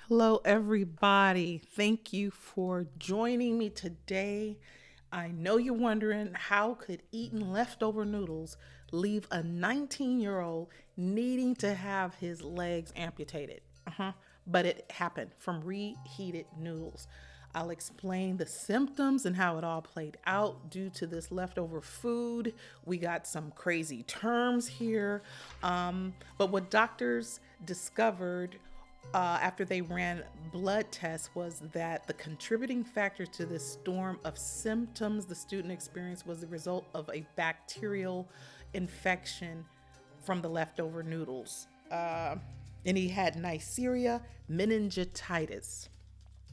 Hello, everybody. Thank you for joining me today. I know you're wondering how could eating leftover noodles leave a 19-year-old needing to have his legs amputated. But it happened from reheated noodles. I'll explain the symptoms and how it all played out due to this leftover food. We got some crazy terms here. But what doctors discovered after they ran blood tests was that the contributing factor to this storm of symptoms the student experienced was the result of a bacterial infection from the leftover noodles. And he had neisseria, meningititis.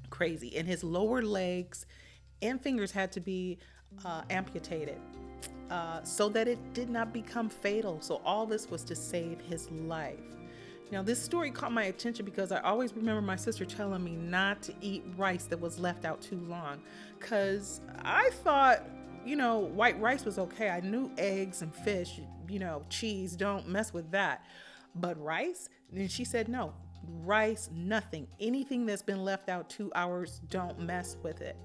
Crazy. And his lower legs and fingers had to be amputated so that it did not become fatal. So all this was to save his life. Now, this story caught my attention because I always remember my sister telling me not to eat rice that was left out too long. Because I thought, white rice was okay. I knew eggs and fish, cheese, don't mess with that. But rice? And she said, no, rice, nothing. Anything that's been left out 2 hours, don't mess with it.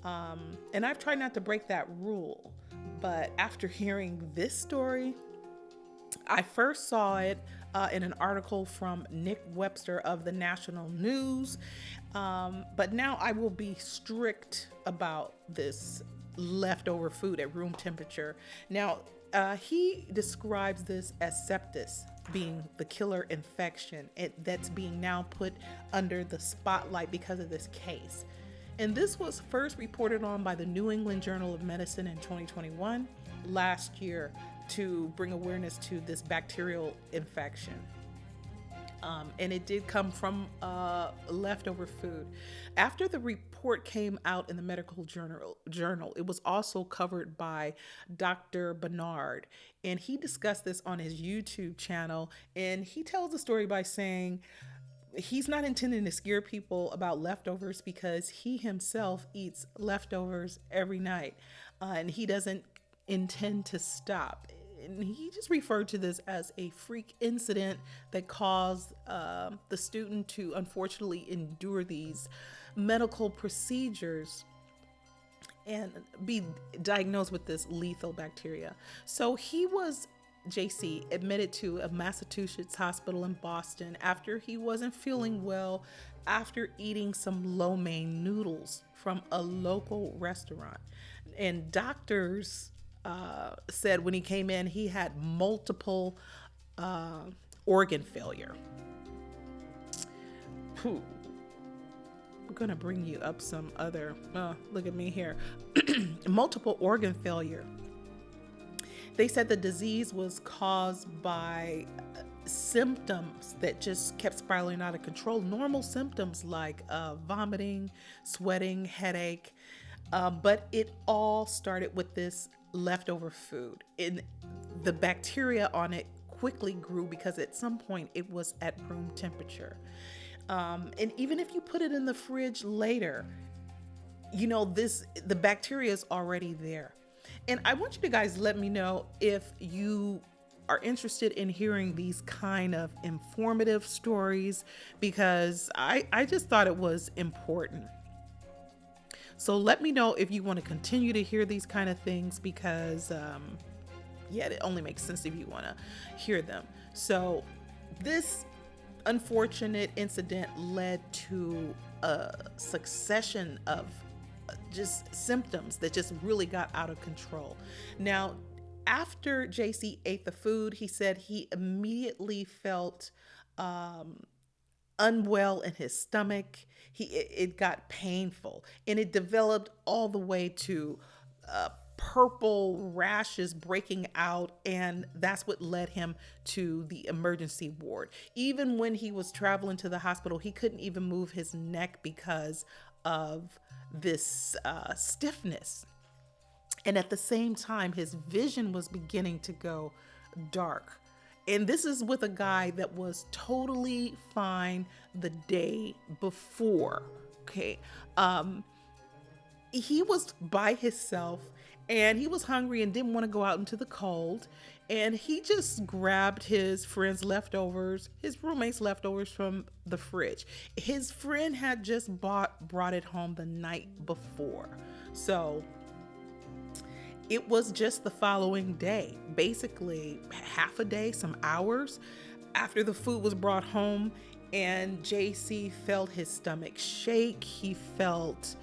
And I've tried not to break that rule. But after hearing this story, I first saw it in an article from Nick Webster of the National News. But now I will be strict about this leftover food at room temperature. Now, he describes this as sepsis being the killer infection that's being now put under the spotlight because of this case. And this was first reported on by the New England Journal of Medicine in 2021, last year, to bring awareness to this bacterial infection. And it did come from leftover food. After the report came out in the medical journal, it was also covered by Dr. Bernard. And he discussed this on his YouTube channel. And he tells the story by saying he's not intending to scare people about leftovers because he himself eats leftovers every night. And he doesn't intend to stop. And he just referred to this as a freak incident that caused the student to unfortunately endure these medical procedures and be diagnosed with this lethal bacteria. So he was, JC, admitted to a Massachusetts hospital in Boston after he wasn't feeling well after eating some lo mein noodles from a local restaurant. And doctors said when he came in, he had multiple organ failure. Pooh. I'm going to bring you up some other, look at me here. Multiple organ failure. They said the disease was caused by symptoms that just kept spiraling out of control. Normal symptoms like vomiting, sweating, headache. But it all started with this leftover food. And the bacteria on it quickly grew because at some point it was at room temperature. And even if you put it in the fridge later, the bacteria is already there. And I want you to guys let me know if you are interested in hearing these kind of informative stories, because I just thought it was important. So let me know if you want to continue to hear these kind of things, because it only makes sense if you want to hear them. So this unfortunate incident led to a succession of just symptoms that just really got out of control. Now, after JC ate the food, he said he immediately felt unwell in his stomach. It got painful, and it developed all the way to purple rashes breaking out, and that's what led him to the emergency ward. Even when he was traveling to the hospital, he couldn't even move his neck because of this stiffness. And at the same time, his vision was beginning to go dark. And this is with a guy that was totally fine the day before. Okay. He was by himself, and he was hungry and didn't want to go out into the cold. And he just grabbed his friend's leftovers, his roommate's leftovers from the fridge. His friend had just brought it home the night before. So it was just the following day, basically half a day, some hours after the food was brought home. And JC felt his stomach shake. He felt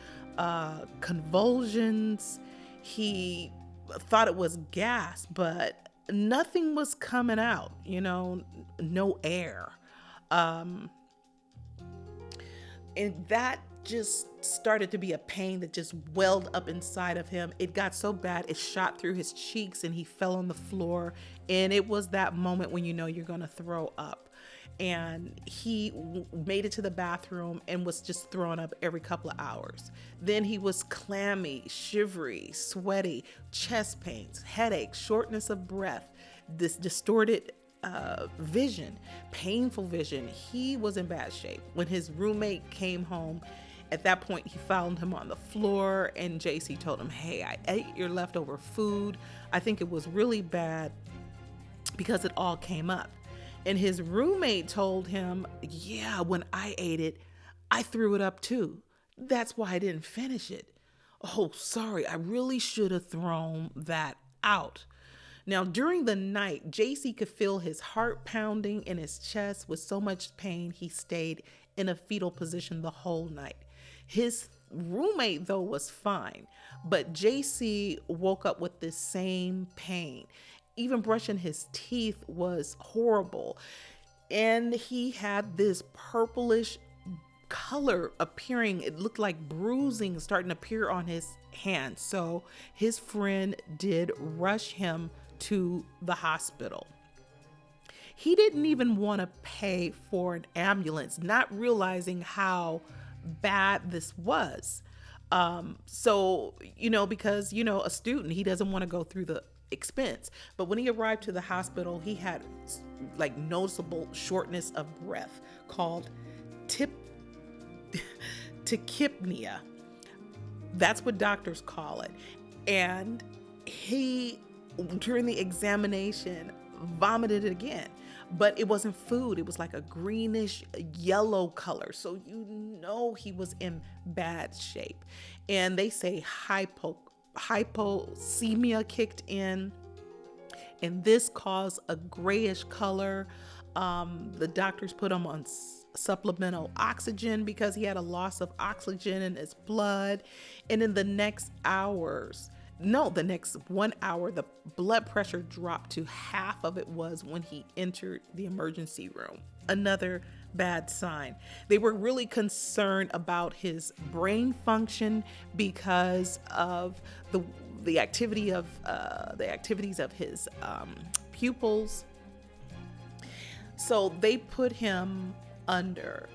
convulsions. He thought it was gas, but nothing was coming out, no air. And that just started to be a pain that just welled up inside of him. It got so bad, it shot through his cheeks and he fell on the floor. And it was that moment when you know you're going to throw up. And he made it to the bathroom and was just throwing up every couple of hours. Then he was clammy, shivery, sweaty, chest pains, headaches, shortness of breath, this distorted vision, painful vision. He was in bad shape. When his roommate came home, at that point, he found him on the floor, and JC told him, "Hey, I ate your leftover food. I think it was really bad because it all came up." And his roommate told him, "Yeah, when I ate it, I threw it up too. That's why I didn't finish it. Oh, sorry, I really should have thrown that out." Now, during the night, JC could feel his heart pounding in his chest with so much pain, he stayed in a fetal position the whole night. His roommate, though, was fine, but JC woke up with this same pain. Even brushing his teeth was horrible. And he had this purplish color appearing. It looked like bruising starting to appear on his hands. So his friend did rush him to the hospital. He didn't even want to pay for an ambulance, not realizing how bad this was. Because, a student, he doesn't want to go through the expense. But when he arrived to the hospital, he had like noticeable shortness of breath called tachypnea. That's what doctors call it. And he, during the examination, vomited it again. But it wasn't food. It was like a greenish yellow color. So he was in bad shape. And they say hypoxemia kicked in. And this caused a grayish color. The doctors put him on supplemental oxygen because he had a loss of oxygen in his blood. And in the next 1 hour, the blood pressure dropped to half of it was when he entered the emergency room. Another bad sign. They were really concerned about his brain function because of the activities of his pupils. So they put him under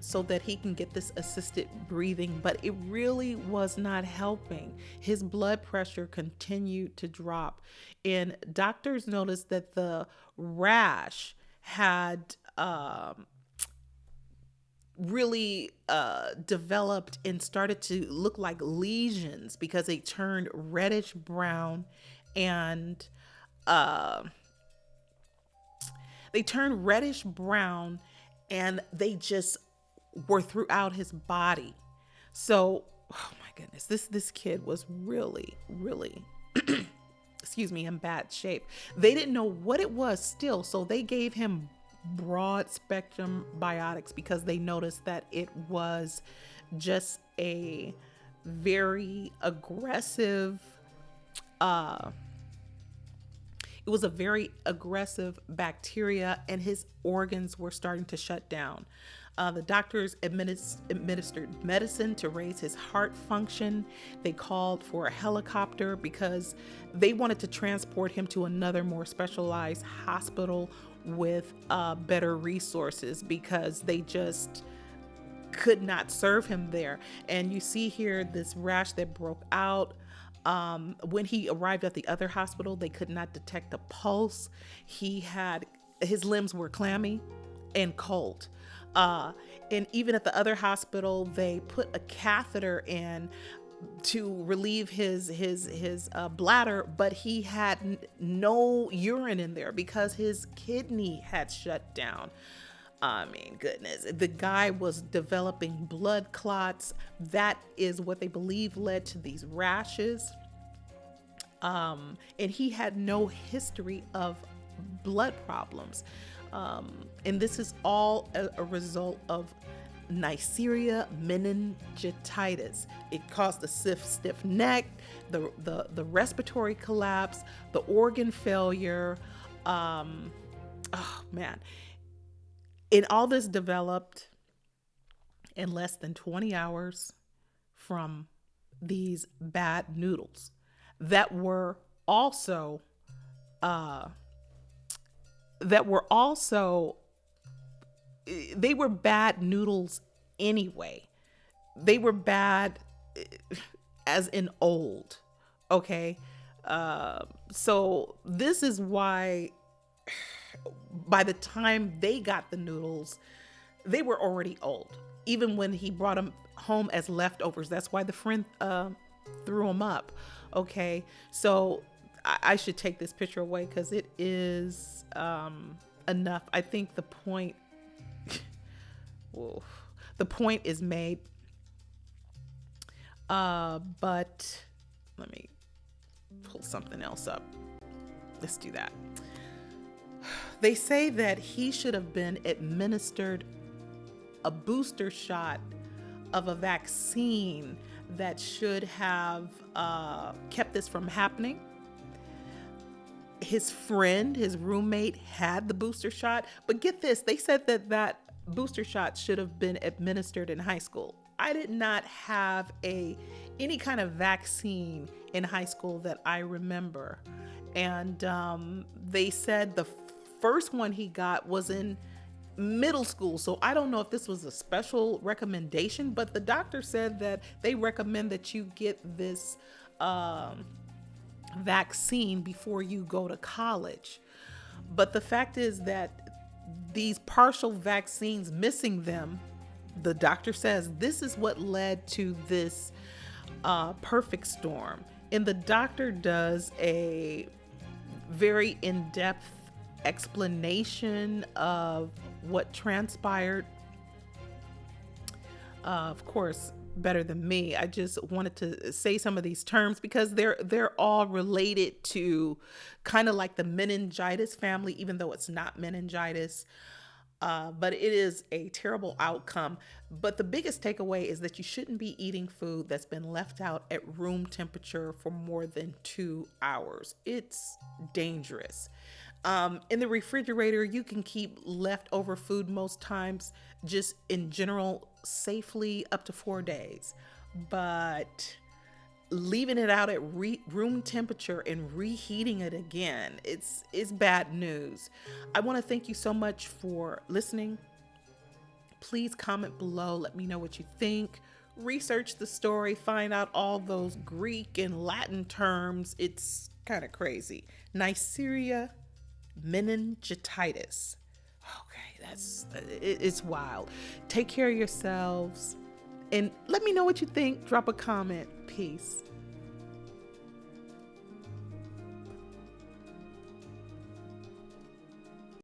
so that he can get this assisted breathing, but it really was not helping. His blood pressure continued to drop, and doctors noticed that the rash had really developed and started to look like lesions because they turned reddish brown and they just were throughout his body. So, oh my goodness, this kid was really, really, in bad shape. They didn't know what it was still, so they gave him broad spectrum biotics because they noticed that it was just a very aggressive bacteria, and his organs were starting to shut down. The doctors administered medicine to raise his heart function. They called for a helicopter because they wanted to transport him to another more specialized hospital with better resources because they just could not serve him there. And you see here this rash that broke out. When he arrived at the other hospital, they could not detect a pulse. His limbs were clammy and cold. And even at the other hospital, they put a catheter in to relieve his bladder, but he had no urine in there because his kidney had shut down. I mean, goodness, the guy was developing blood clots. That is what they believe led to these rashes. And he had no history of blood problems. And this is all a result of neisseria meningititis. It caused the stiff neck, the respiratory collapse, the organ failure. Oh man. And all this developed in less than 20 hours from these bad noodles that were also they were bad noodles anyway. They were bad as in old. Okay. So this is why by the time they got the noodles, they were already old. Even when he brought them home as leftovers, that's why the friend threw them up. Okay, so I should take this picture away because it is enough. I think the point, the point is made. But let me pull something else up. Let's do that. They say that he should have been administered a booster shot of a vaccine that should have kept this from happening. His friend, his roommate had the booster shot, but get this, they said that booster shot should have been administered in high school. I did not have any kind of vaccine in high school that I remember. And they said the first one he got was in middle school. So I don't know if this was a special recommendation, but the doctor said that they recommend that you get this vaccine before you go to college. But the fact is that these partial vaccines, missing them, the doctor says this is what led to this perfect storm. And the doctor does a very in-depth explanation of what transpired. Of course, better than me. I just wanted to say some of these terms because they're all related to kind of like the meningitis family, even though it's not meningitis. But it is a terrible outcome. But the biggest takeaway is that you shouldn't be eating food that's been left out at room temperature for more than 2 hours. It's dangerous. In the refrigerator, you can keep leftover food most times, just in general, safely up to 4 days. But leaving it out at room temperature and reheating it again, it's bad news. I want to thank you so much for listening. Please comment below. Let me know what you think. Research the story. Find out all those Greek and Latin terms. It's kind of crazy. Neisseria meningititis. Okay, it's wild. Take care of yourselves and let me know what you think. Drop a comment. Peace.